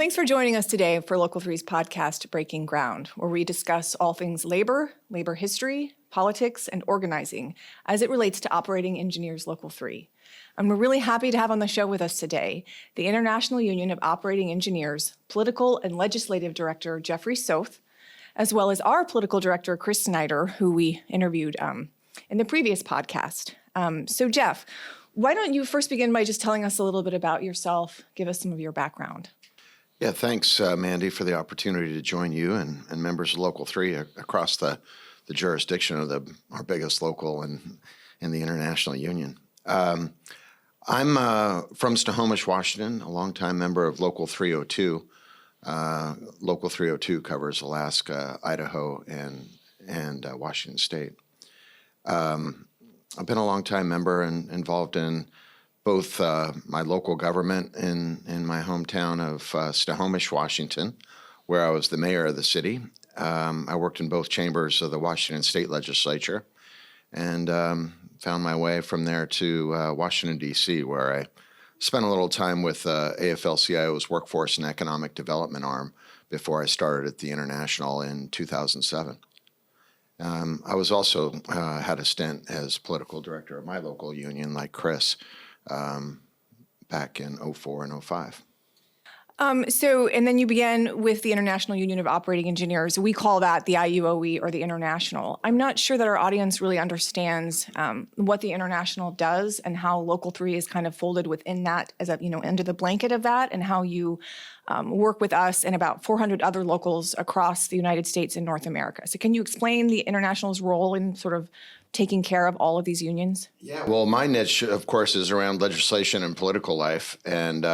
Thanks for joining us today for Local 3's podcast, Breaking Ground, where we discuss all things labor, labor history, politics, and organizing as it relates to Operating Engineers Local 3. And we're really happy to have on the show with us today the International Union of Operating Engineers Political and Legislative Director Jeff Soth, as well as our Political Director Chris Snyder, who we interviewed in the previous podcast. So Jeff, why don't you first begin by just telling us a little bit about yourself, give us some of your background. Yeah, thanks, Mandy, for the opportunity to join you and members of Local 3 across the jurisdiction of our biggest local in the International Union. I'm from Snohomish, Washington, a longtime member of Local 302. Local 302 covers Alaska, Idaho, and Washington State. I've been a longtime member and involved in both my local government in my hometown of Snohomish, Washington, where I was the mayor of the city. I worked in both chambers of the Washington State Legislature and found my way from there to Washington, D.C., where I spent a little time with afl-cio's Workforce and Economic Development arm before I started at the International in 2007. I was also had a stint as political director of my local union, like Chris, back in 04 and 05. And then you began with the International Union of Operating Engineers. We call that the IUOE or the International. I'm not sure that our audience really understands what the International does and how Local 3 is kind of folded within that as under the blanket of that, and how you work with us and about 400 other locals across the United States and North America. So can you explain the International's role in sort of taking care of all of these unions? Yeah, well, my niche, of course, is around legislation and political life. And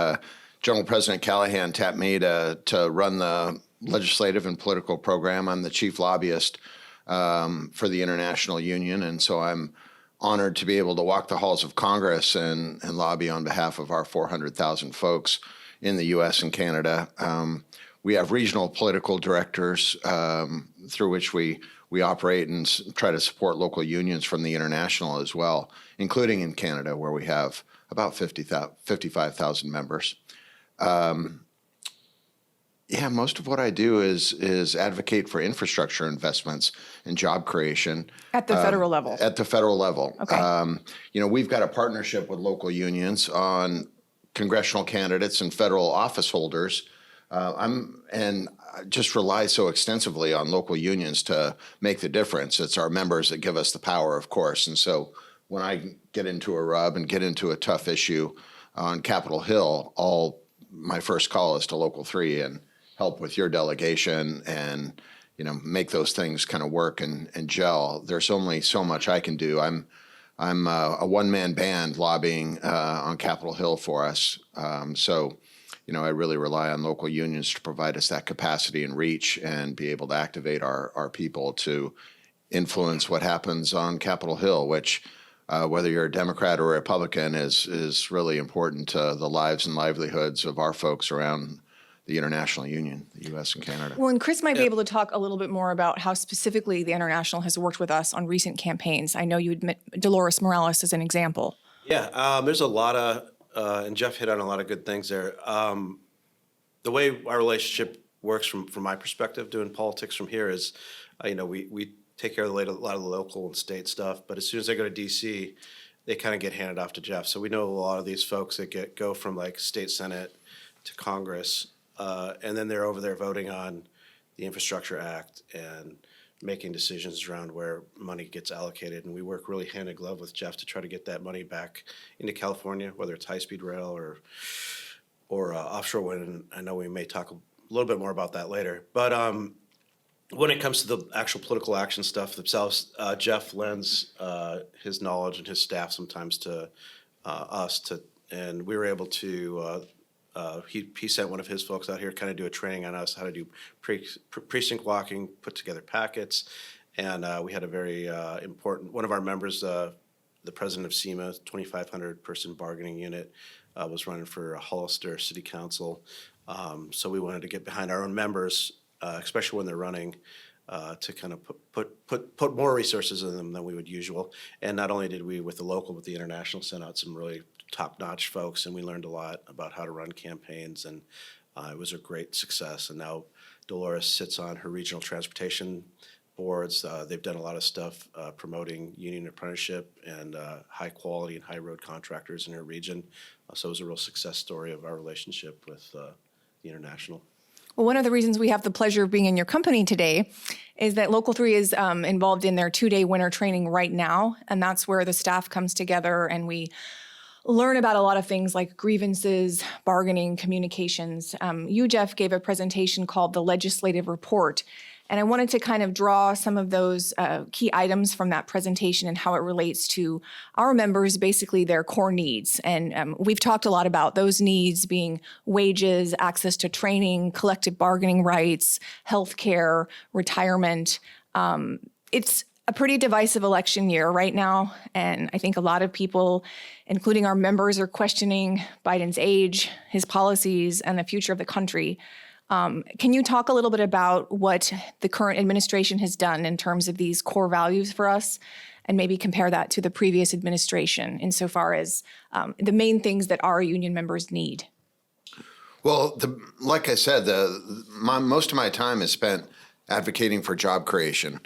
General President Callahan tapped me to run the legislative and political program. I'm the chief lobbyist for the International Union. And so I'm honored to be able to walk the halls of Congress and lobby on behalf of our 400,000 folks in the U.S. and Canada. We have regional political directors through which we operate and try to support local unions from the International as well, including in Canada, where we have about 55,000 members. Most of what I do is advocate for infrastructure investments and job creation. At the federal level? At the federal level. Okay. We've got a partnership with local unions on congressional candidates and federal office holders. And just rely so extensively on local unions to make the difference. It's our members that give us the power, of course. And so when I get into a rub and get into a tough issue on Capitol Hill, my first call is to Local 3 and help with your delegation and, make those things kind of work and gel. There's only so much I can do. I'm a one-man band lobbying on Capitol Hill for us. I really rely on local unions to provide us that capacity and reach and be able to activate our people to influence what happens on Capitol Hill, which, whether you're a Democrat or a Republican, is really important to the lives and livelihoods of our folks around the International Union, the U.S. and Canada. Well, and Chris might be able to talk a little bit more about how specifically the International has worked with us on recent campaigns. I know you admit Dolores Morales as an example. Yeah, there's a lot of and Jeff hit on a lot of good things there. The way our relationship works from my perspective, doing politics from here is, we take care of a lot of the local and state stuff, but as soon as they go to D.C., they kind of get handed off to Jeff. So we know a lot of these folks that go from like state senate to Congress, and then they're over there voting on the Infrastructure Act and making decisions around where money gets allocated. And we work really hand in glove with Jeff to try to get that money back into California, whether it's high-speed rail or offshore wind. And I know we may talk a little bit more about that later. But when it comes to the actual political action stuff themselves, Jeff lends his knowledge and his staff sometimes to us, and we were able to he sent one of his folks out here to kind of do a training on us how to do precinct walking, put together packets, and we had a very important, one of our members, the president of SEMA, 2,500 person bargaining unit, was running for Hollister City Council. So we wanted to get behind our own members, especially when they're running, to kind of put more resources in them than we would usual. And not only did we, with the local, but the International, sent out some really top-notch folks, and we learned a lot about how to run campaigns and It was a great success, and now Dolores sits on her regional transportation boards. They've done a lot of stuff promoting union apprenticeship and high quality and high road contractors in her region. So it was a real success story of our relationship with the International. Well, one of the reasons we have the pleasure of being in your company today is that Local 3 is involved in their 2-day winter training right now, and that's where the staff comes together and we learn about a lot of things like grievances, bargaining, communications. You, Jeff, gave a presentation called the Legislative Report, and I wanted to kind of draw some of those key items from that presentation and how it relates to our members, basically their core needs. And we've talked a lot about those needs being wages, access to training, collective bargaining rights, healthcare, retirement. It's a pretty divisive election year right now, and I think a lot of people, including our members, are questioning Biden's age, his policies, and the future of the country. Can you talk a little bit about what the current administration has done in terms of these core values for us, and maybe compare that to the previous administration insofar as the main things that our union members need? Well, like I said, most of my time is spent advocating for job creation.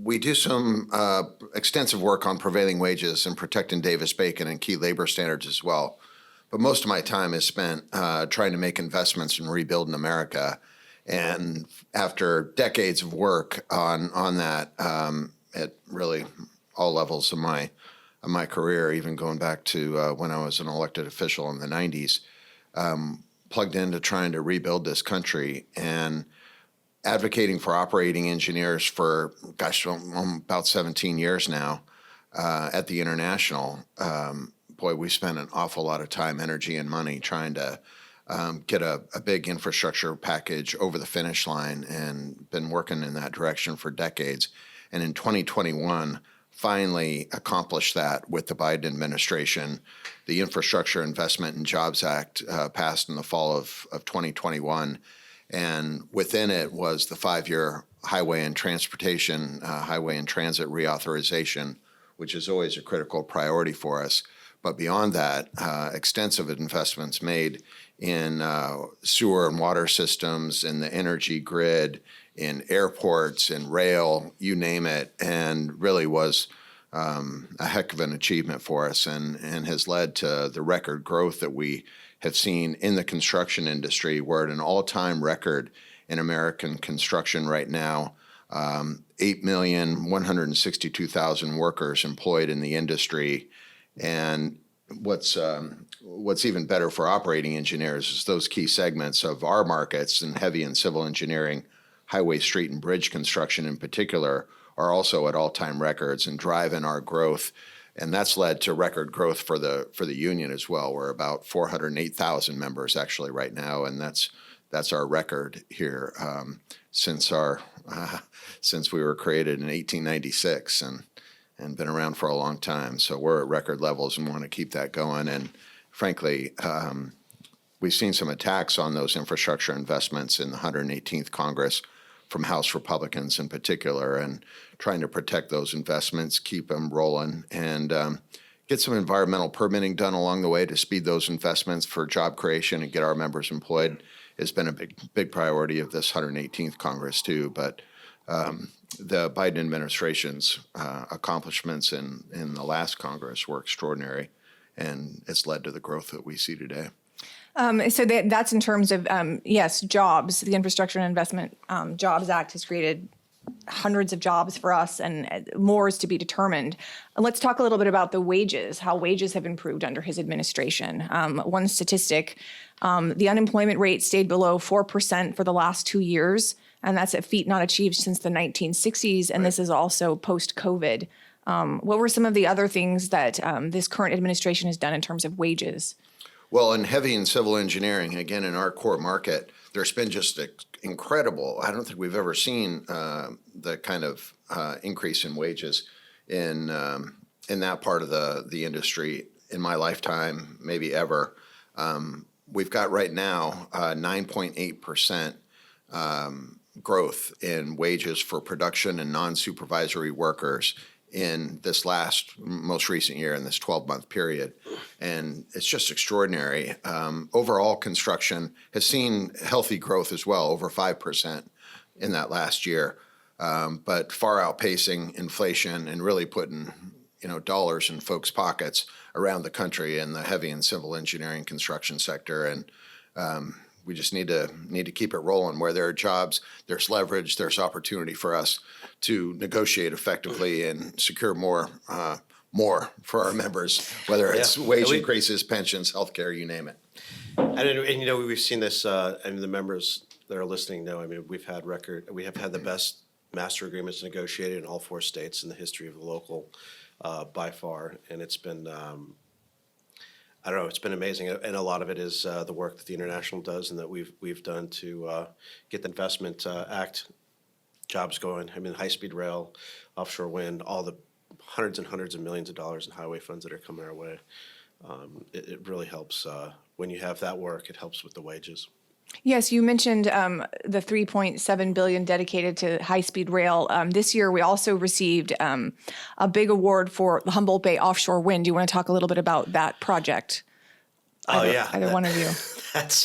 We do some extensive work on prevailing wages and protecting Davis-Bacon and key labor standards as well. But most of my time is spent trying to make investments and rebuild in America. And after decades of work on that at really all levels of my career, even going back to when I was an elected official in the 90s, plugged into trying to rebuild this country and advocating for operating engineers for, about 17 years now at the International. Boy, we spent an awful lot of time, energy, and money trying to get a big infrastructure package over the finish line, and been working in that direction for decades. And in 2021, finally accomplished that with the Biden administration. The Infrastructure Investment and Jobs Act passed in the fall of 2021. And within it was the 5-year highway and transit reauthorization, which is always a critical priority for us. But beyond that, extensive investments made in sewer and water systems, in the energy grid, in airports, in rail, you name it, and really was a heck of an achievement for us, and has led to the record growth that we have seen in the construction industry. We're at an all-time record in American construction right now. 8,162,000 workers employed in the industry. And what's even better for operating engineers is those key segments of our markets in heavy and civil engineering, highway, street, and bridge construction in particular, are also at all-time records and driving our growth. And that's led to record growth for the union as well. We're about 408,000 members actually right now, and that's our record here since we were created in 1896 and been around for a long time. So we're at record levels and want to keep that going. And frankly, we've seen some attacks on those infrastructure investments in the 118th Congress from House Republicans in particular, and trying to protect those investments, keep them rolling, and get some environmental permitting done along the way to speed those investments for job creation and get our members employed has been a big priority of this 118th Congress too. But the Biden administration's accomplishments in the last Congress were extraordinary, and it's led to the growth that we see today. So that's in terms of, yes, jobs. The Infrastructure and Investment Jobs Act has created hundreds of jobs for us, and more is to be determined. Let's talk a little bit about the wages, how wages have improved under his administration. One statistic, the unemployment rate stayed below 4% for the last 2 years, and that's a feat not achieved since the 1960s, and This is also post-COVID. What were some of the other things that this current administration has done in terms of wages? Well, in heavy and civil engineering, again, in our core market, there's been just incredible. I don't think we've ever seen the kind of increase in wages in that part of the industry in my lifetime, maybe ever. We've got right now 9.8% growth in wages for production and non-supervisory workers in this most recent year, in this 12-month period. And it's just extraordinary. Overall construction has seen healthy growth as well, over 5% in that last year, but far outpacing inflation and really putting dollars in folks' pockets around the country in the heavy and civil engineering construction sector. And we just need to keep it rolling. Where there are jobs, there's leverage, there's opportunity for us to negotiate effectively and secure more for our members, whether it's wage increases, pensions, healthcare, you name it. And we've seen this, and the members that are listening know, we have had the best master agreements negotiated in all 4 states in the history of the local, by far. And it's been, it's been amazing. And a lot of it is the work that the International does and that we've done to get the Investment Act jobs going. High-speed rail, offshore wind, all the hundreds and hundreds of millions of dollars in highway funds that are coming our way. It really helps. When you have that work, it helps with the wages. Yes, you mentioned the $3.7 billion dedicated to high-speed rail. This year, we also received a big award for the Humboldt Bay offshore wind. Do you want to talk a little bit about that project? Either one of you. That's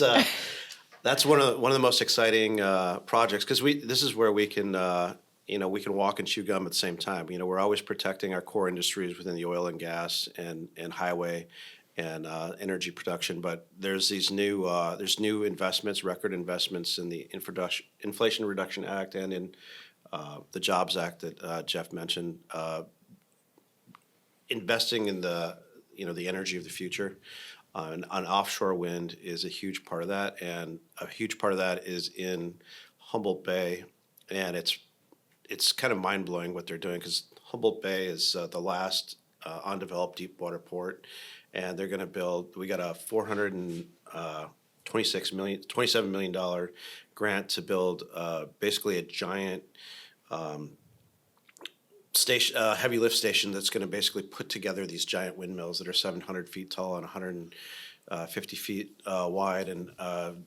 one of the most exciting projects, because this is where we can we can walk and chew gum at the same time. We're always protecting our core industries within the oil and gas and highway and energy production, but there's new investments, record investments in the Inflation Reduction Act and in the Jobs Act that Jeff mentioned, investing in the energy of the future. And offshore wind is a huge part of that, and a huge part of that is in Humboldt Bay, and it's kind of mind blowing what they're doing, because Humboldt Bay is the last undeveloped deep water port. And they're going to build. We got a $27 million grant to build basically a giant heavy lift station that's going to basically put together these giant windmills that are 700 feet tall and 150 feet wide, and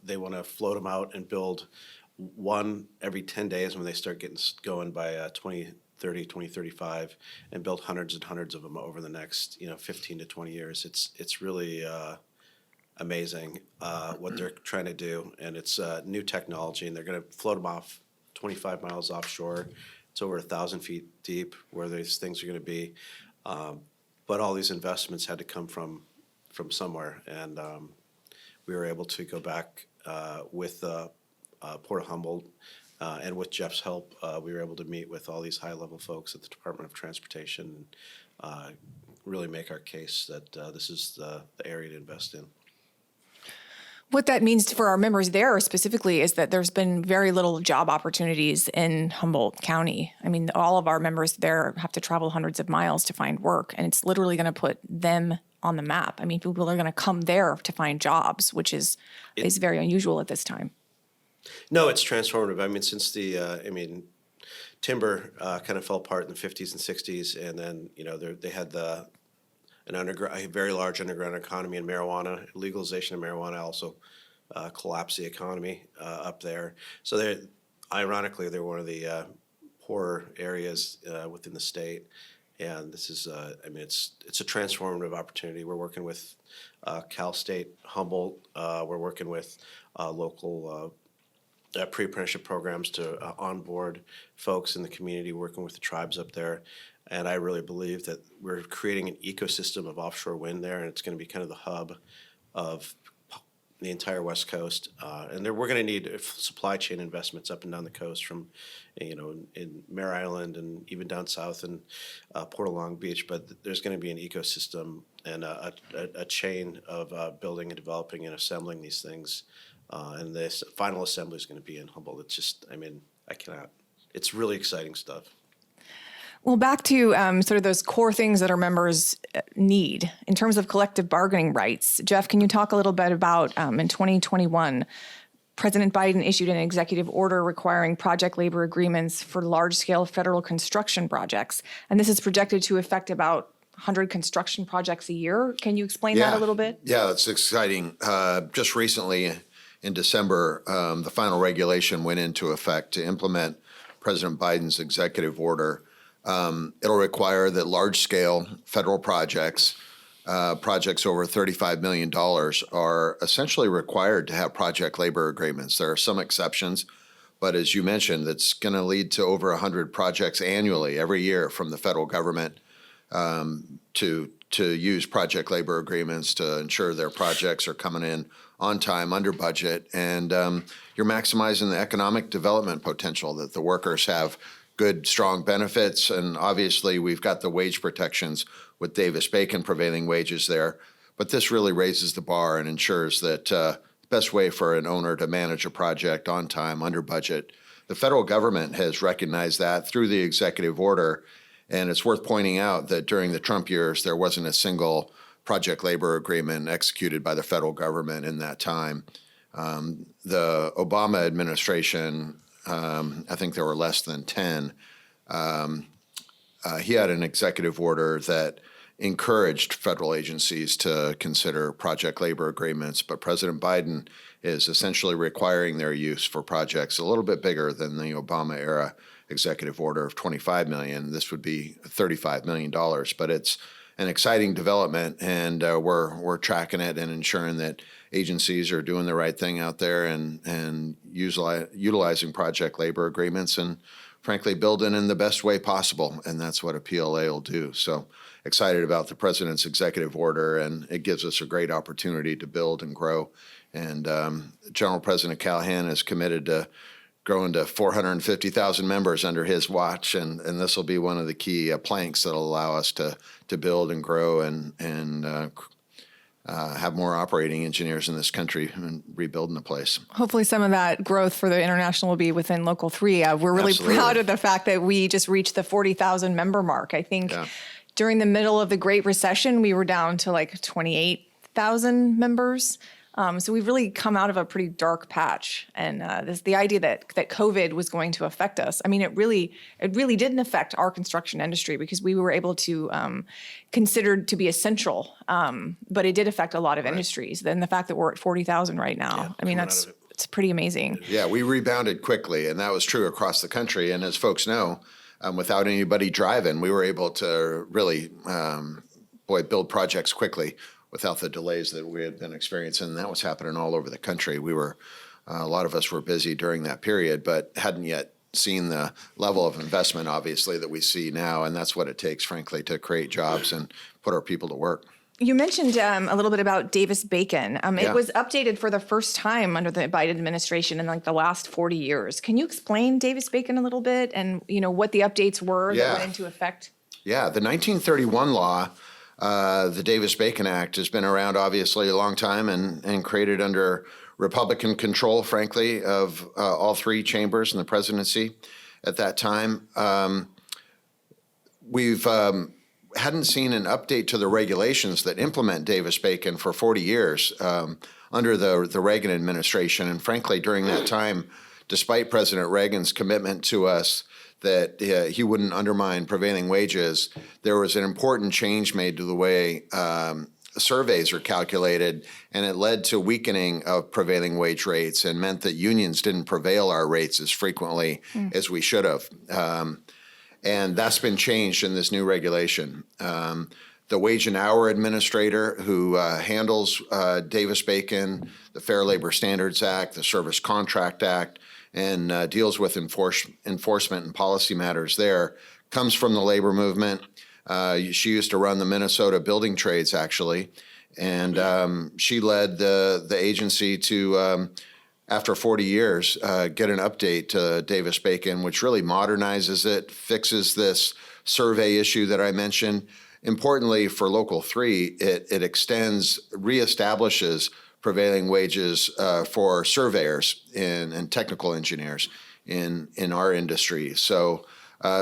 they want to float them out and build one every 10 days when they start getting going by 2035, and build hundreds and hundreds of them over the next 15 to 20 years. It's really amazing what they're trying to do, and it's new technology, and they're going to float them off 25 miles offshore. It's over 1,000 feet deep where these things are going to be, but all these investments had to come from somewhere, and we were able to go back with Port of Humboldt. And with Jeff's help, we were able to meet with all these high-level folks at the Department of Transportation and really make our case that this is the area to invest in. What that means for our members there specifically is that there's been very little job opportunities in Humboldt County. All of our members there have to travel hundreds of miles to find work, and it's literally going to put them on the map. People are going to come there to find jobs, which is very unusual at this time. No, it's transformative. Since the timber kind of fell apart in the 50s and 60s, and then they had a very large underground economy, and marijuana legalization of marijuana also collapsed the economy up there. So they're one of the poorer areas within the state, and this is it's a transformative opportunity. We're working with Cal State Humboldt. We're working with local pre-apprenticeship programs to onboard folks in the community, working with the tribes up there. And I really believe that we're creating an ecosystem of offshore wind there, and it's going to be kind of the hub of the entire West Coast. And we're going to need supply chain investments up and down the coast, from in Mare Island and even down south in Port of Long Beach. But there's going to be an ecosystem and a chain of building and developing and assembling these things. And this final assembly is going to be in Humboldt. It's just, I cannot. It's really exciting stuff. Well, back to sort of those core things that our members need in terms of collective bargaining rights. Jeff, can you talk a little bit about in 2021, President Biden issued an executive order requiring project labor agreements for large-scale federal construction projects, and this is projected to affect about 100 construction projects a year. Can you explain that a little bit? Yeah, that's exciting. Just recently, in December, the final regulation went into effect to implement President Biden's executive order It'll require that large-scale federal projects over $35 million are essentially required to have project labor agreements. There are some exceptions, but as you mentioned, it's going to lead to over 100 projects annually every year from the federal government to use project labor agreements to ensure their projects are coming in on time, under budget, and you're maximizing the economic development potential that the workers have good, strong benefits, and obviously we've got the wage protections with Davis-Bacon prevailing wages there. But this really raises the bar and ensures that the best way for an owner to manage a project on time, under budget. The federal government has recognized that through the executive order, and it's worth pointing out that during the Trump years, there wasn't a single project labor agreement executed by the federal government in that time. The Obama administration, I think there were less than 10. He had an executive order that encouraged federal agencies to consider project labor agreements, but President Biden is essentially requiring their use for projects a little bit bigger than the Obama era executive order of $25 million. This would be $35 million, but it's an exciting development, and we're tracking it and ensuring that agencies are doing the right thing out there and utilizing project labor agreements and, frankly, building in the best way possible, and that's what a PLA will do. So excited about the president's executive order, and it gives us a great opportunity to build and grow. And General President Callahan is committed to growing to 450,000 members under his watch, and this will be one of the key planks that will allow us to build and grow and have more operating engineers in this country and rebuilding the place. Hopefully some of that growth for the international will be within Local 3. We're really Absolutely. proud of the fact that we just reached the 40,000 member mark. I think during the middle of the Great Recession, we were down to like 28,000 members. So we've really come out of a pretty dark patch, and the idea that COVID was going to affect us. I mean, it really didn't affect our construction industry because we were able to considered to be essential, but it did affect a lot of industries. Then the fact that we're at 40,000 right now, I mean, it's pretty amazing. Yeah, we rebounded quickly, and that was true across the country. And as folks know, without anybody driving, we were able to really, build projects quickly without the delays that we had been experiencing. And that was happening all over the country. A lot of us were busy during that period, but hadn't yet seen the level of investment, obviously, that we see now. And that's what it takes, frankly, to create jobs and put our people to work. You mentioned a little bit about Davis-Bacon. It was updated for the first time under the Biden administration in like the last 40 years. Can you explain Davis-Bacon a little bit and, what the updates were that went into effect? Yeah, the 1931 law, the Davis-Bacon Act, has been around obviously a long time and created under Republican control, frankly, of all three chambers in the presidency at that time. We've hadn't seen an update to the regulations that implement Davis-Bacon for 40 years under the Reagan administration. And frankly, during that time, despite President Reagan's commitment to us that he wouldn't undermine prevailing wages, there was an important change made to the way surveys are calculated, and it led to weakening of prevailing wage rates and meant that unions didn't prevail our rates as frequently as we should have. And that's been changed in this new regulation. The Wage and Hour Administrator, who handles Davis-Bacon, the Fair Labor Standards Act, the Service Contract Act, and deals with enforcement and policy matters there, comes from the labor movement. She used to run the Minnesota building trades, actually, and she led the agency to, after 40 years, get an update to Davis-Bacon, which really modernizes it, fixes this survey issue that I mentioned. Importantly, for Local 3, it reestablishes prevailing wages for surveyors and technical engineers in our industry. So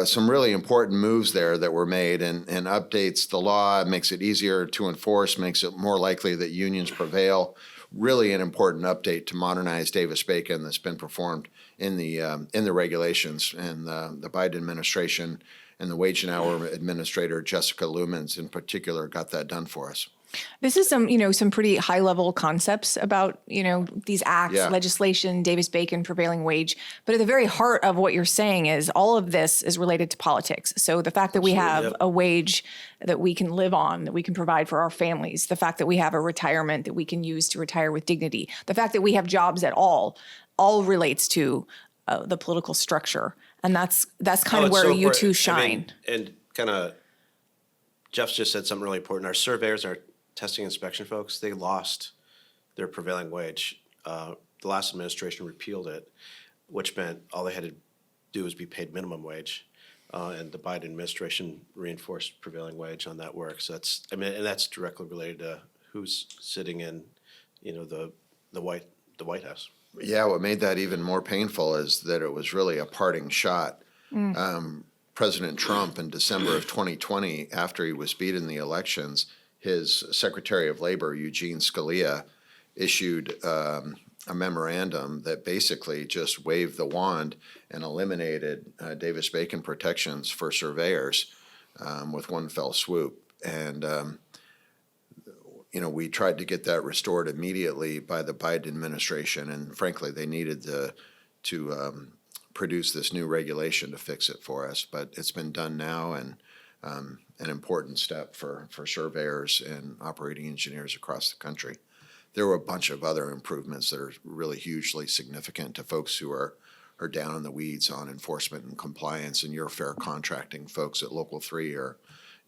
some really important moves there that were made and updates the law, makes it easier to enforce, makes it more likely that unions prevail. Really an important update to modernize Davis-Bacon that's been performed in the regulations. And the Biden administration and the Wage and Hour Administrator, Jessica Lumens in particular, got that done for us. This is some pretty high level concepts about, these acts, Yeah. legislation, Davis-Bacon, prevailing wage. But at the very heart of what you're saying is all of this is related to politics. So the fact that we have Yep. a wage that we can live on, that we can provide for our families, the fact that we have a retirement that we can use to retire with dignity, the fact that we have jobs at all relates to the political structure. And that's kind of it's where so you important. two shine. And kind of, Jeff's just said something really important. Our surveyors, our testing inspection folks, they lost their prevailing wage. The last administration repealed it, which meant all they had to do was be paid minimum wage. And the Biden administration reinforced prevailing wage on that work. So and that's directly related to who's sitting in, the White House. Yeah, what made that even more painful is that it was really a parting shot. President Trump in December of 2020, after he was beat in the elections, his Secretary of Labor, Eugene Scalia, issued a memorandum that basically just waved the wand and eliminated Davis-Bacon protections for surveyors with one fell swoop. And we tried to get that restored immediately by the Biden administration, and frankly, they needed to produce this new regulation to fix it for us. But it's been done now, and an important step for surveyors and operating engineers across the country. There were a bunch of other improvements that are really hugely significant to folks who are down in the weeds on enforcement and compliance, and your fair contracting folks at Local 3 are,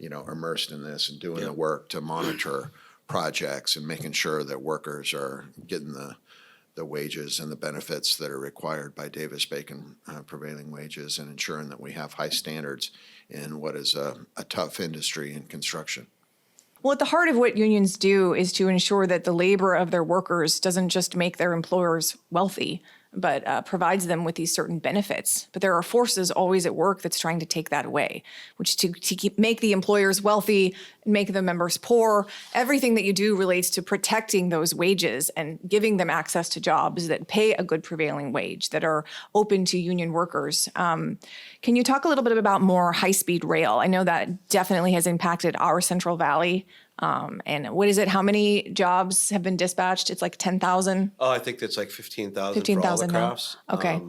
immersed in this and doing the work to monitor projects and making sure that workers are getting the wages and the benefits that are required by Davis-Bacon prevailing wages, and ensuring that we have high standards in what is a tough industry in construction. Well, at the heart of what unions do is to ensure that the labor of their workers doesn't just make their employers wealthy, but provides them with these certain benefits. But there are forces always at work that's trying to take that away, which to make the employers wealthy, make the members poor. Everything that you do relates to protecting those wages and giving them access to jobs that pay a good prevailing wage, that are open to union workers. Can you talk a little bit about more high-speed rail? I know that definitely has impacted our Central Valley. And what is it? How many jobs have been dispatched? It's like 10,000. Oh, I think it's like 15,000 for all the 15,000 now. crafts. Okay.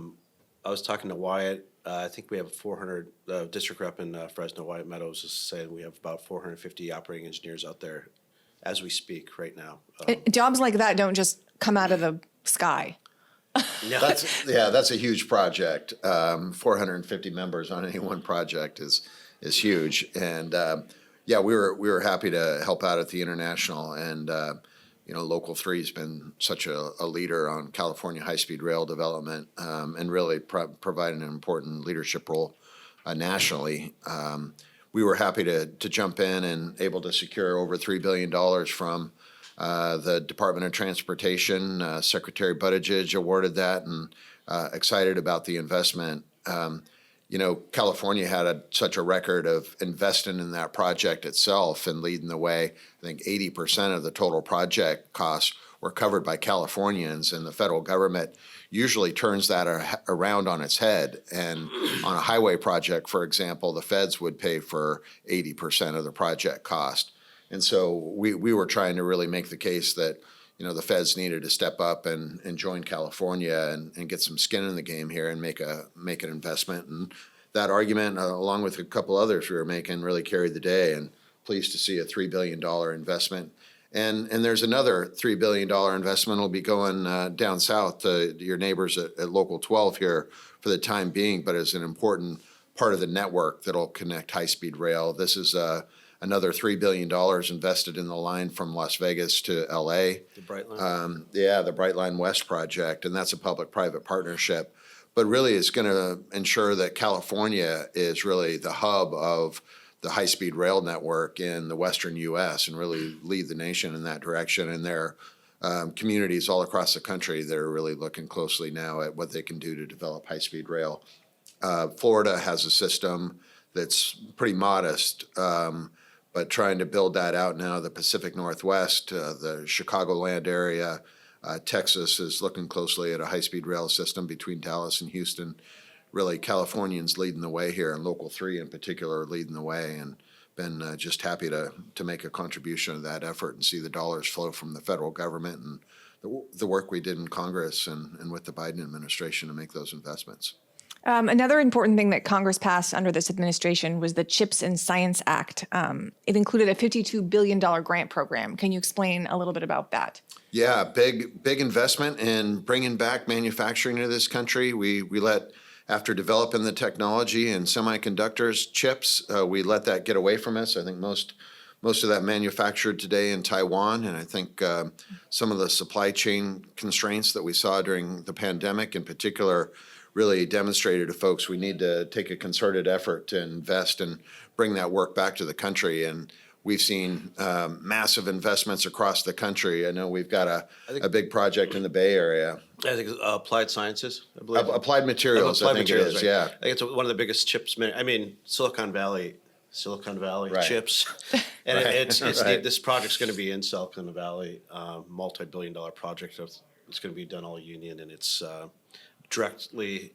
I was talking to Wyatt. I think we have 400 district rep in Fresno. Wyatt Meadows is saying we have about 450 operating engineers out there as we speak right now. Jobs like that don't just come out of the sky. That's a huge project. 450 members on any one project is huge, and we were happy to help out at the International, and Local 3 has been such a leader on California high-speed rail development, and really providing an important leadership role nationally. We were happy to jump in and able to secure over $3 billion from the Department of Transportation. Secretary Buttigieg awarded that, and excited about the investment. California had such a record of investing in that project itself and leading the way. I think 80% of the total project costs were covered by Californians, and the federal government usually turns that around on its head. And on a highway project, for example, the feds would pay for 80% of the project cost. And so we were trying to really make the case that the feds needed to step up and join California and get some skin in the game here and make an investment. And that argument, along with a couple others we were making, really carried the day. And pleased to see a $3 billion investment. And there's another $3 billion investment will be going down south to your neighbors at Local 12 here for the time being, but as an important part of the network that'll connect high-speed rail. This is another $3 billion invested in the line from Las Vegas to LA. The Brightline? The Brightline West project, and that's a public-private partnership. But really, it's going to ensure that California is really the hub of the high-speed rail network in the western U.S. and really lead the nation in that direction. And there are communities all across the country that are really looking closely now at what they can do to develop high-speed rail. Florida has a system that's pretty modest, but trying to build that out now. The Pacific Northwest, the Chicagoland area, Texas is looking closely at a high-speed rail system between Dallas and Houston. Really, Californians leading the way here, and Local 3 in particular are leading the way. And been just happy to make a contribution to that effort and see the dollars flow from the federal government and the work we did in Congress and with the Biden administration to make those investments. Another important thing that Congress passed under this administration was the CHIPS and Science Act. It included a $52 billion grant program. Can you explain a little bit about that? Yeah, big investment in bringing back manufacturing to this country. We let, after developing the technology and semiconductors, chips, we let that get away from us. I think most of that manufactured today in Taiwan, and I think some of the supply chain constraints that we saw during the pandemic in particular really demonstrated to folks we need to take a concerted effort to invest and bring that work back to the country. And we've seen massive investments across the country. I know we've got a big project in the Bay Area. I think Applied Sciences, I believe. Applied Materials, I think it is, right. yeah. I think it's one of the biggest chips. I mean, Silicon Valley Right. chips, and Right. it's Right. this project's going to be in Silicon Valley, multi-billion-dollar project. It's going to be done all union, and it's directly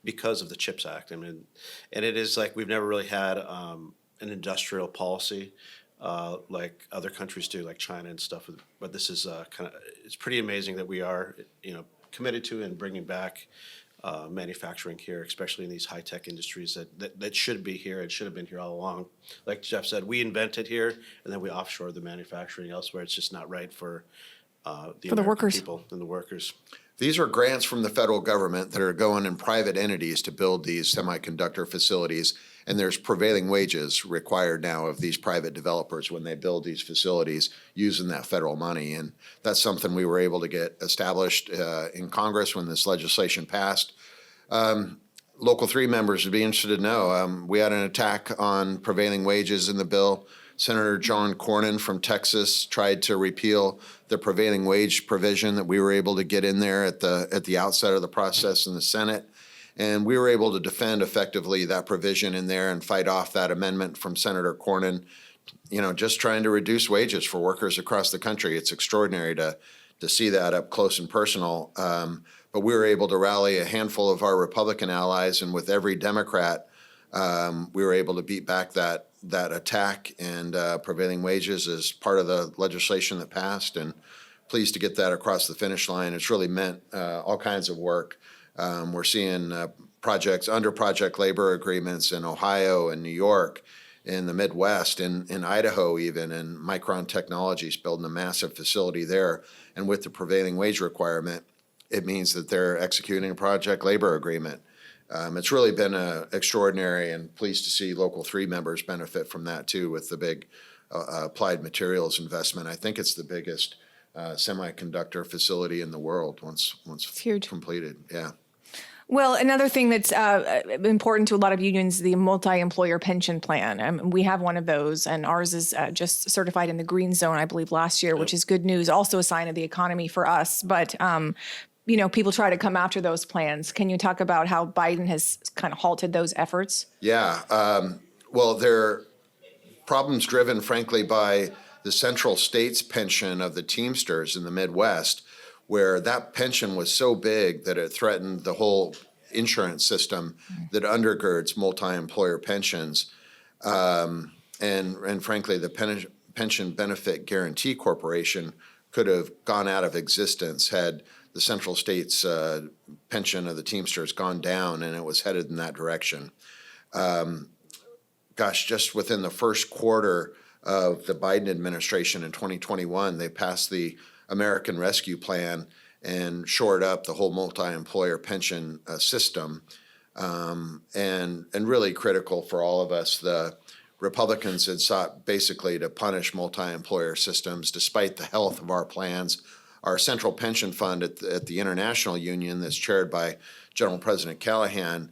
because of the CHIPS Act. I mean, and it is like we've never really had an industrial policy like other countries do, like China and stuff. But this is it's pretty amazing that we are, committed to and bringing back manufacturing here, especially in these high-tech industries that should be here and should have been here all along. Like Jeff said, we invented here and then we offshore the manufacturing elsewhere. It's just not right for the American workers. people and the workers. These are grants from the federal government that are going in private entities to build these semiconductor facilities, and there's prevailing wages required now of these private developers when they build these facilities using that federal money. And that's something we were able to get established in Congress when this legislation passed. Local 3 members would be interested to know, we had an attack on prevailing wages in the bill. Senator John Cornyn from Texas tried to repeal the prevailing wage provision that we were able to get in there at the outset of the process in the Senate. And we were able to defend effectively that provision in there and fight off that amendment from Senator Cornyn, just trying to reduce wages for workers across the country. It's extraordinary to see that up close and personal. But we were able to rally a handful of our Republican allies, and with every Democrat, we were able to beat back that attack, and prevailing wages is part of the legislation that passed, and pleased to get that across the finish line. It's really meant all kinds of work. We're seeing projects under project labor agreements in Ohio and New York, in the Midwest, in Idaho even, and Micron Technologies building a massive facility there. And with the prevailing wage requirement, it means that they're executing a project labor agreement. It's really been extraordinary, and pleased to see Local 3 members benefit from that too with the big Applied Materials investment. I think it's the biggest semiconductor facility in the world once huge. Completed. Yeah. Well, another thing that's important to a lot of unions is the multi-employer pension plan. We have one of those, and ours is just certified in the green zone, I believe, last year, which is good news, also a sign of the economy for us. But people try to come after those plans. Can you talk about how Biden has kind of halted those efforts? Yeah. Well, they're problems driven, frankly, by the central states pension of the Teamsters in the Midwest, where that pension was so big that it threatened the whole insurance system that undergirds multi-employer pensions. And frankly, the Pension Benefit Guarantee Corporation could have gone out of existence had the central states pension of the Teamsters gone down, and it was headed in that direction. Just within the first quarter of the Biden administration in 2021, they passed the American Rescue Plan and shored up the whole multi-employer pension system, and really critical for all of us. The Republicans had sought basically to punish multi-employer systems despite the health of our plans. Our central pension fund at the International Union, that's chaired by General President Callahan,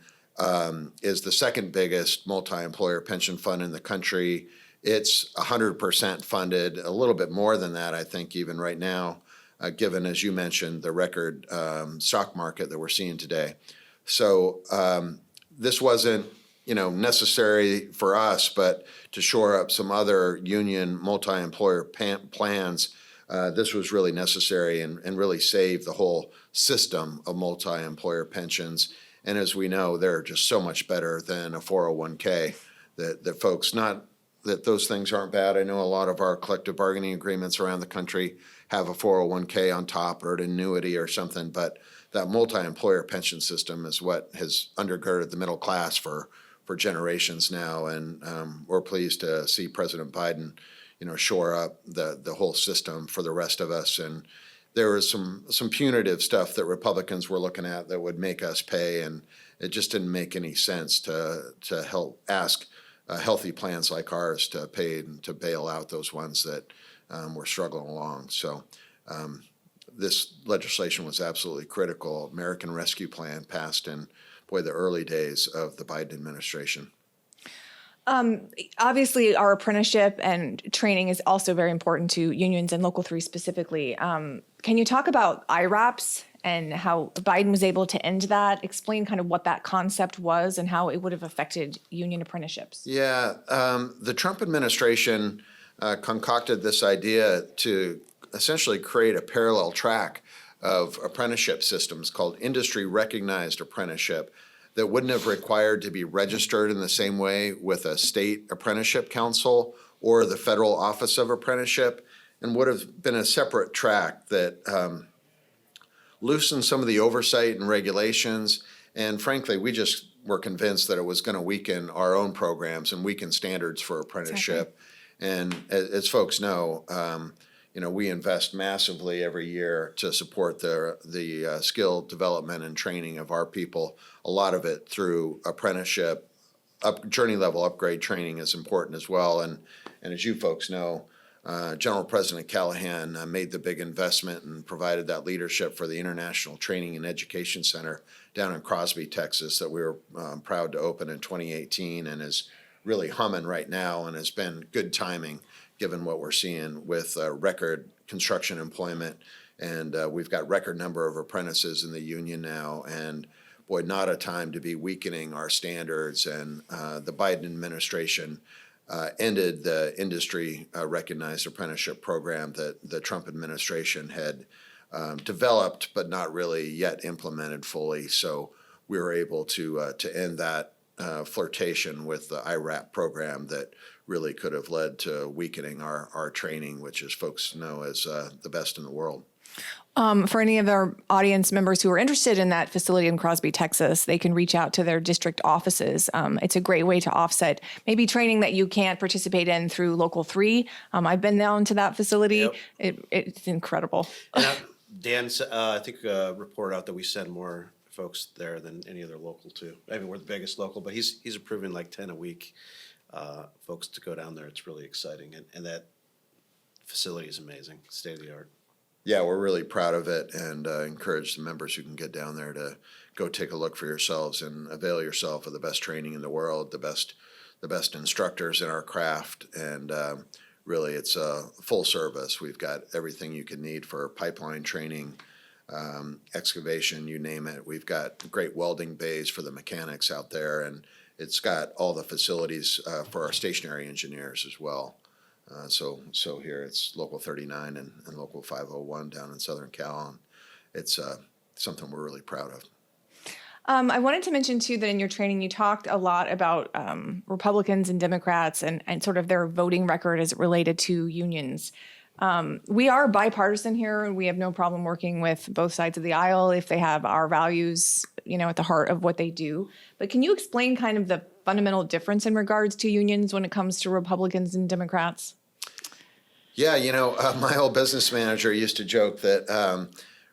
is the second biggest multi-employer pension fund in the country. It's 100% funded, a little bit more than that, I think, even right now, given, as you mentioned, the record stock market that we're seeing today. So this wasn't, necessary for us, but to shore up some other union multi-employer plans, this was really necessary and really saved the whole system of multi-employer pensions. And as we know, they're just so much better than a 401k that folks, not that those things aren't bad. I know a lot of our collective bargaining agreements around the country have a 401k on top or an annuity or something, but that multi-employer pension system is what has undergirded the middle class for generations now, and we're pleased to see President Biden, shore up the whole system for the rest of us. And there was some punitive stuff that Republicans were looking at that would make us pay, and it just didn't make any sense to help ask healthy plans like ours to pay and to bail out those ones that were struggling along. So this legislation was absolutely critical. American Rescue Plan passed in, boy, the early days of the Biden administration. Obviously, our apprenticeship and training is also very important to unions and Local 3 specifically. Can you talk about IRAPs and how Biden was able to end that? Explain kind of what that concept was and how it would have affected union apprenticeships. Yeah, the Trump administration concocted this idea to essentially create a parallel track of apprenticeship systems called industry recognized apprenticeship that wouldn't have required to be registered in the same way with a state apprenticeship council or the federal office of apprenticeship, and would have been a separate track that loosened some of the oversight and regulations. And frankly, we just were convinced that it was going to weaken our own programs and weaken standards for apprenticeship. Exactly. And as folks know, we invest massively every year to support the skill development and training of our people. A lot of it through apprenticeship, journey level upgrade training is important as well. And as you folks know, General President Callahan made the big investment and provided that leadership for the International Training and Education Center down in Crosby, Texas, that we were proud to open in 2018, and is really humming right now, and has been good timing given what we're seeing with record construction employment. And we've got record number of apprentices in the union now, and boy, not a time to be weakening our standards. And the Biden administration ended the industry recognized apprenticeship program that the Trump administration had developed but not really yet implemented fully. So we were able to end that flirtation with the IRAP program that really could have led to weakening our training, which, as folks know, is the best in the world. For any of our audience members who are interested in that facility in Crosby, Texas, they can reach out to their district offices. It's a great way to offset maybe training that you can't participate in through Local 3. I've been down to that facility. Yep. It's incredible. Dan, I think reported out that we send more folks there than any other local too. I mean, we're the biggest local, but he's approving like 10 a week folks to go down there. It's really exciting. And that facility is amazing, state of the art. Yeah, we're really proud of it, and encourage the members who can get down there to go take a look for yourselves and avail yourself of the best training in the world, the best instructors in our craft, and really it's a full service. We've got everything you can need for pipeline training, excavation, you name it. We've got great welding bays for the mechanics out there, and it's got all the facilities for our stationary engineers as well. So here it's Local 39 and Local 501 down in Southern Cal, and it's something we're really proud of. I wanted to mention, too, that in your training you talked a lot about Republicans and Democrats and sort of their voting record as it related to unions. We are bipartisan here, and we have no problem working with both sides of the aisle if they have our values, at the heart of what they do. But can you explain kind of the fundamental difference in regards to unions when it comes to Republicans and Democrats? Yeah, my old business manager used to joke that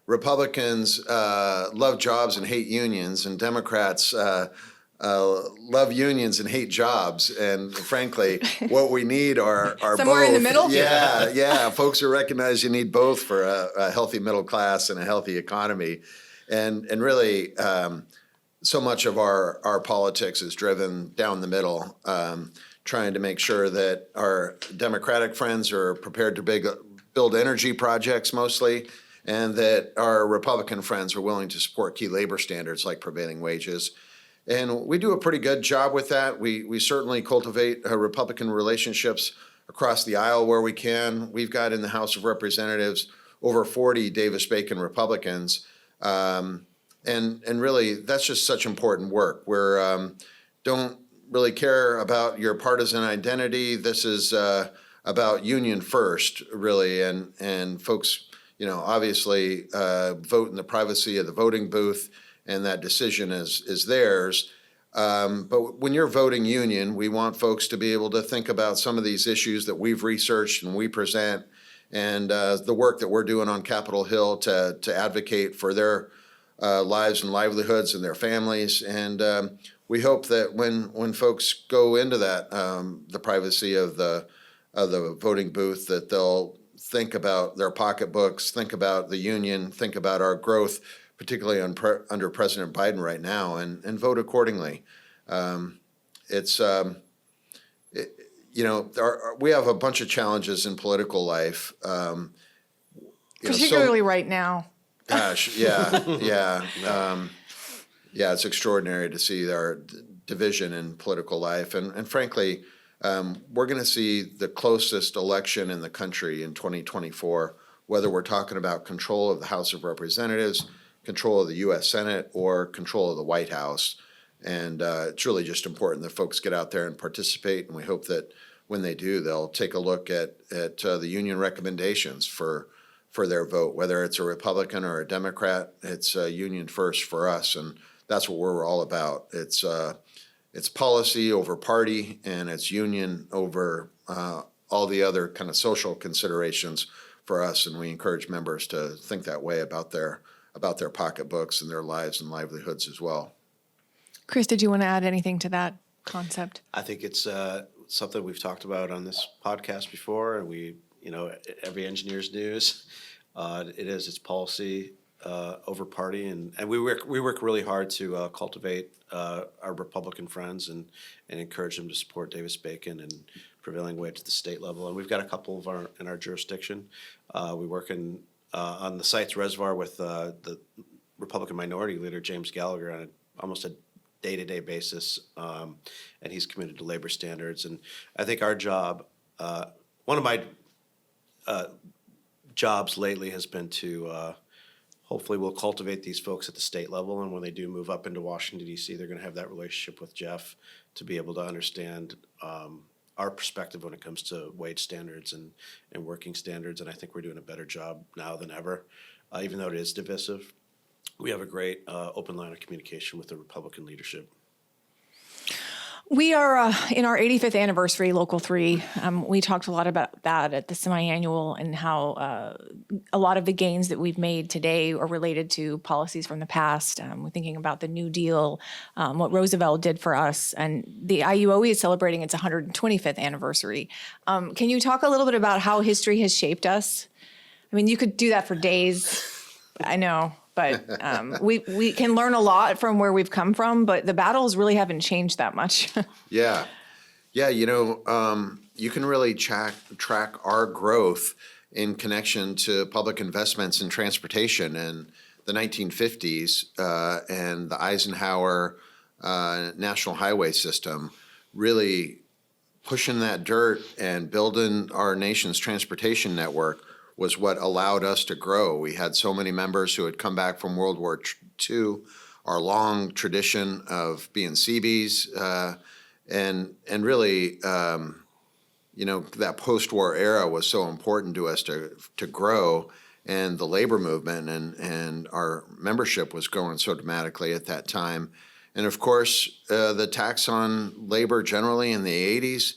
Republicans love jobs and hate unions, and Democrats love unions and hate jobs. And frankly, what we need are somewhere both. In the middle. Yeah. Folks who recognize you need both for a healthy middle class and a healthy economy, and really. So much of our politics is driven down the middle, trying to make sure that our Democratic friends are prepared to build energy projects mostly, and that our Republican friends are willing to support key labor standards like prevailing wages. And we do a pretty good job with that. We certainly cultivate Republican relationships across the aisle where we can. We've got in the House of Representatives over 40 Davis-Bacon Republicans. And really, that's just such important work. We're don't really care about your partisan identity. This is about union first, really, and folks, obviously vote in the privacy of the voting booth, and that decision is theirs. But when you're voting union, we want folks to be able to think about some of these issues that we've researched and we present, and the work that we're doing on Capitol Hill to advocate for their lives and livelihoods and their families. And we hope that when folks go into that, the privacy of the voting booth, that they'll think about their pocketbooks, think about the union, think about our growth, particularly under President Biden right now, and vote accordingly. We have a bunch of challenges in political life. Particularly right now. Gosh, yeah. It's extraordinary to see our division in political life. And frankly, we're going to see the closest election in the country in 2024, whether we're talking about control of the House of Representatives, control of the U.S. Senate, or control of the White House. And it's really just important that folks get out there and participate. And we hope that when they do, they'll take a look at the union recommendations for their vote, whether it's a Republican or a Democrat. It's union first for us, and that's what we're all about. It's policy over party, and it's union over all the other kind of social considerations for us. And we encourage members to think that way about their pocketbooks and their lives and livelihoods as well. Chris, did you want to add anything to that concept? I think it's something we've talked about on this podcast before, and every engineer's news. It's policy over party, and we work really hard to cultivate our Republican friends and encourage them to support Davis Bacon and prevailing wage at the state level. And we've got a couple in our jurisdiction. We work on the Sites Reservoir with the Republican Minority Leader James Gallagher on almost a day-to-day basis, and he's committed to labor standards. And I think our job, one of my jobs lately has been to hopefully we'll cultivate these folks at the state level, and when they do move up into Washington, D.C., they're going to have that relationship with Jeff to be able to understand our perspective when it comes to wage standards and working standards. And I think we're doing a better job now than ever, even though it is divisive. We have a great open line of communication with the Republican leadership. We are in our 85th anniversary, Local 3. We talked a lot about that at the semi-annual, and how a lot of the gains that we've made today are related to policies from the past. We're thinking about the New Deal, what Roosevelt did for us, and the IUOE is celebrating its 125th anniversary. Can you talk a little bit about how history has shaped us? I mean, you could do that for days. I know. But we can learn a lot from where we've come from, but the battles really haven't changed that much. Yeah. You can really track our growth in connection to public investments in transportation in the 1950s and the Eisenhower National Highway System, really pushing that dirt and building our nation's transportation network was what allowed us to grow. We had so many members who had come back from World War II, our long tradition of being Seabees, and really, that post-war era was so important to us to grow, and the labor movement and our membership was growing so dramatically at that time. And of course, the tax on labor generally in the 80s,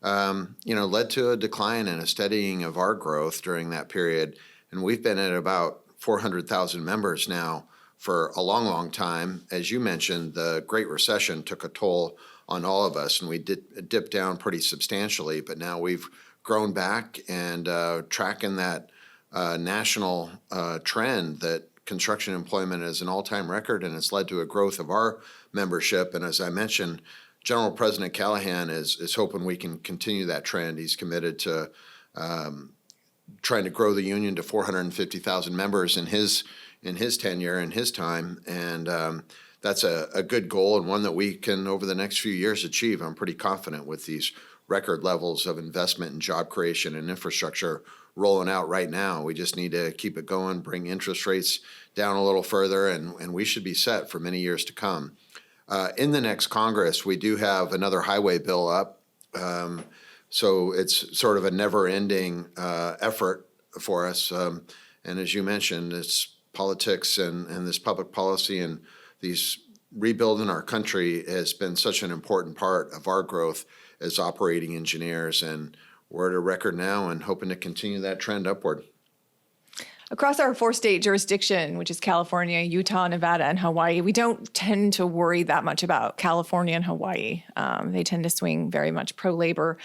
led to a decline and a steadying of our growth during that period. And we've been at about 400,000 members now for a long, long time. As you mentioned, the Great Recession took a toll on all of us, and we dipped down pretty substantially. But now we've grown back and tracking that national trend that construction employment is an all-time record, and it's led to a growth of our membership. And as I mentioned, General President Callahan is hoping we can continue that trend. He's committed to trying to grow the union to 450,000 members in his tenure, in his time, and that's a good goal and one that we can, over the next few years, achieve. I'm pretty confident with these record levels of investment in job creation and infrastructure rolling out right now. We just need to keep it going, bring interest rates down a little further, and we should be set for many years to come. In the next Congress, we do have another highway bill up. So it's sort of a never-ending effort for us. And as you mentioned, it's politics and this public policy and these rebuilding our country has been such an important part of our growth as operating engineers. And we're at a record now and hoping to continue that trend upward. Across our 4-state jurisdiction, which is California, Utah, Nevada, and Hawaii, we don't tend to worry that much about California and Hawaii. They tend to swing very much pro-labor.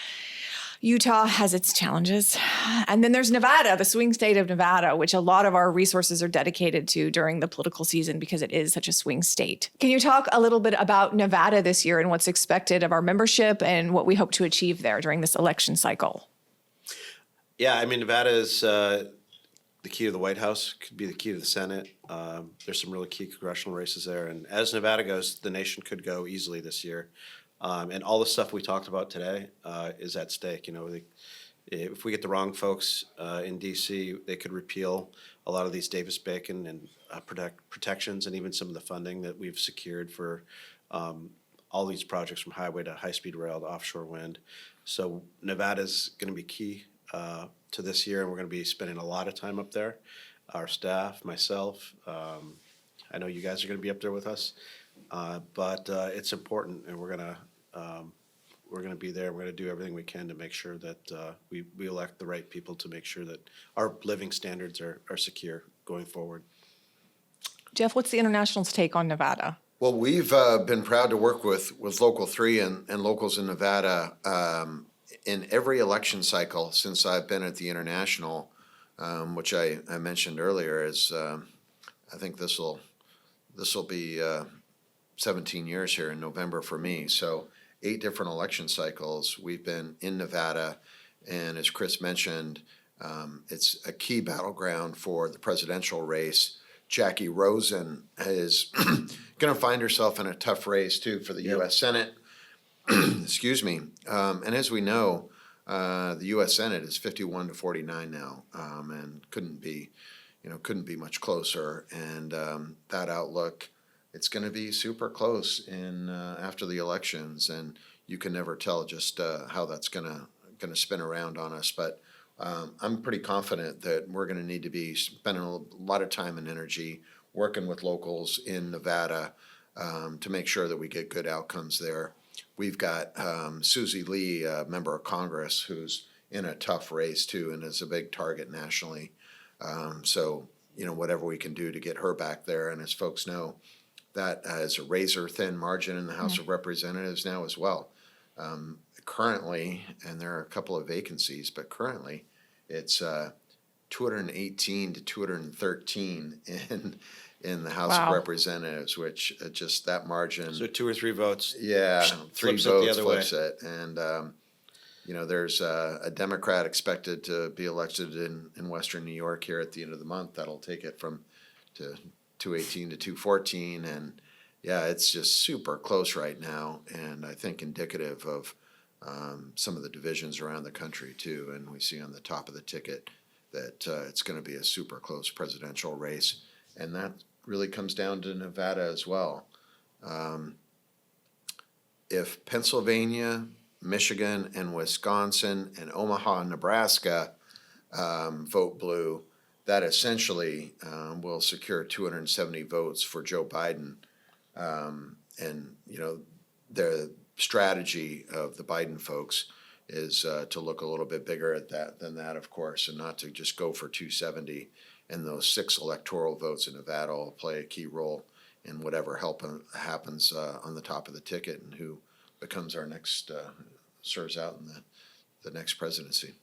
Utah has its challenges. And then there's Nevada, the swing state of Nevada, which a lot of our resources are dedicated to during the political season because it is such a swing state. Can you talk a little bit about Nevada this year and what's expected of our membership and what we hope to achieve there during this election cycle? Yeah, I mean, Nevada is the key to the White House, could be the key to the Senate. There's some really key congressional races there. And as Nevada goes, the nation could go easily this year. And all the stuff we talked about today is at stake. You know, if we get the wrong folks in D.C., they could repeal a lot of these Davis-Bacon and protections and even some of the funding that we've secured for all these projects from highway to high-speed rail to offshore wind. So Nevada's going to be key to this year, and we're going to be spending a lot of time up there. Our staff, myself, I know you guys are going to be up there with us, but it's important, and we're going to be there. We're going to do everything we can to make sure that we elect the right people to make sure that our living standards are secure going forward. Jeff, what's the International's take on Nevada? Well, we've been proud to work with Local 3 and locals in Nevada in every election cycle since I've been at the International, which I mentioned earlier, is I think this will be 17 years here in November for me. So 8 different election cycles we've been in Nevada, and as Chris mentioned, it's a key battleground for the presidential race. Jackie Rosen is going to find herself in a tough race too for the U.S. Senate. Excuse me. And as we know, the U.S. Senate is 51-49 now, and couldn't be much closer. And that outlook, it's going to be super close in after the elections, and you can never tell just how that's going to spin around on us. But I'm pretty confident that we're going to need to be spending a lot of time and energy working with locals in Nevada to make sure that we get good outcomes there. We've got Susie Lee, a member of Congress, who's in a tough race too and is a big target nationally. So, whatever we can do to get her back there. And as folks know, that has a razor-thin margin in the House of Representatives now as well. Currently, and there are a couple of vacancies, but currently it's 218 to 213 in the House of Representatives, which just that margin. So 2 or 3 votes. Yeah, 3 votes votes the other flips way. it. And, there's a Democrat expected to be elected in Western New York here at the end of the month. That'll take it from to 218 to 214. And, yeah, it's just super close right now, and I think indicative of some of the divisions around the country, too. And we see on the top of the ticket that it's going to be a super close presidential race. And that really comes down to Nevada as well. If Pennsylvania, Michigan, and Wisconsin, and Omaha, Nebraska vote blue, that essentially will secure 270 votes for Joe Biden. And, the strategy of the Biden folks is to look a little bit bigger at that than that, of course, and not to just go for 270. And those 6 electoral votes in Nevada will play a key role in whatever happens on the top of the ticket and who becomes our next, serves out in the next presidency.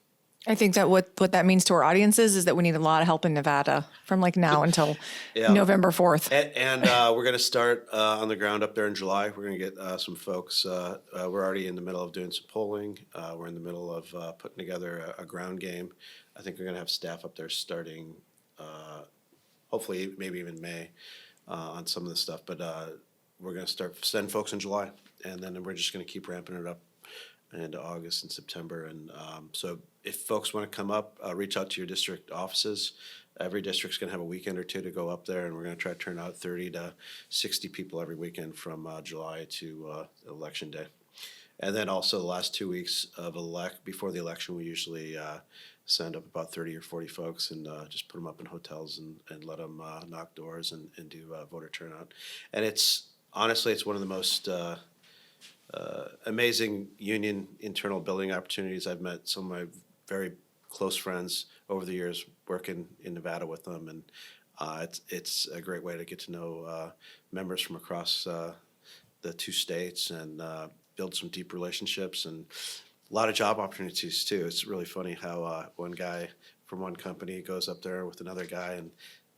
I think that what that means to our audiences is that we need a lot of help in Nevada from now until November 4th. And we're going to start on the ground up there in July. We're going to get some folks. We're already in the middle of doing some polling. We're in the middle of putting together a ground game. I think we're going to have staff up there starting hopefully maybe even May on some of the stuff. But we're going to send folks in July, and then we're just going to keep ramping it up into August and September. And so if folks want to come up, reach out to your district offices. Every district's going to have a weekend or two to go up there, and we're going to try to turn out 30 to 60 people every weekend from July to Election Day. And then also the last 2 weeks of before the election, we usually send up about 30 or 40 folks and just put them up in hotels and let them knock doors and do voter turnout. And honestly, it's one of the most amazing union internal building opportunities. I've met some of my very close friends over the years working in Nevada with them, and it's a great way to get to know members from across the two states and build some deep relationships and a lot of job opportunities too. It's really funny how one guy from one company goes up there with another guy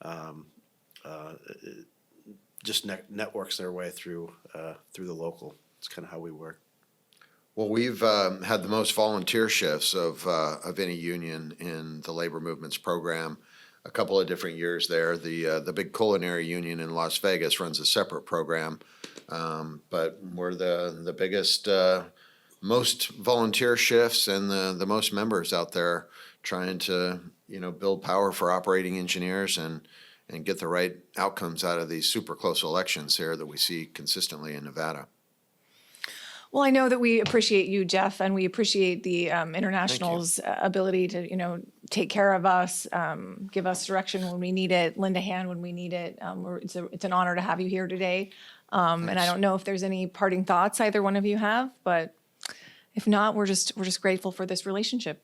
and just networks their way through the local. It's kind of how we work. Well, we've had the most volunteer shifts of any union in the labor movements program. A couple of different years there. The big culinary union in Las Vegas runs a separate program, but we're the biggest, most volunteer shifts and the most members out there trying to build power for operating engineers and get the right outcomes out of these super close elections here that we see consistently in Nevada. Well, I know that we appreciate you, Jeff, and we appreciate the International's ability to, take care of us, give us direction when we need it, lend a hand when we need it. It's an honor to have you here today. And I don't know if there's any parting thoughts either one of you have, but if not, we're just grateful for this relationship.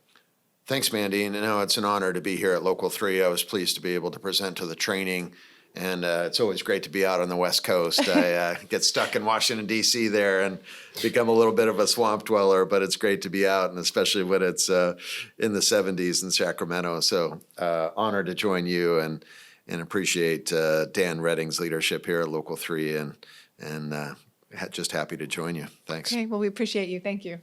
Thanks, Mandy. And it's an honor to be here at Local 3. I was pleased to be able to present to the training. And it's always great to be out on the West Coast. I get stuck in Washington, D.C. there and become a little bit of a swamp dweller, but it's great to be out, and especially when it's in the 70s in Sacramento. So honored to join you and appreciate Dan Redding's leadership here at Local 3 and just happy to join you. Thanks. Okay, well, we appreciate you. Thank you.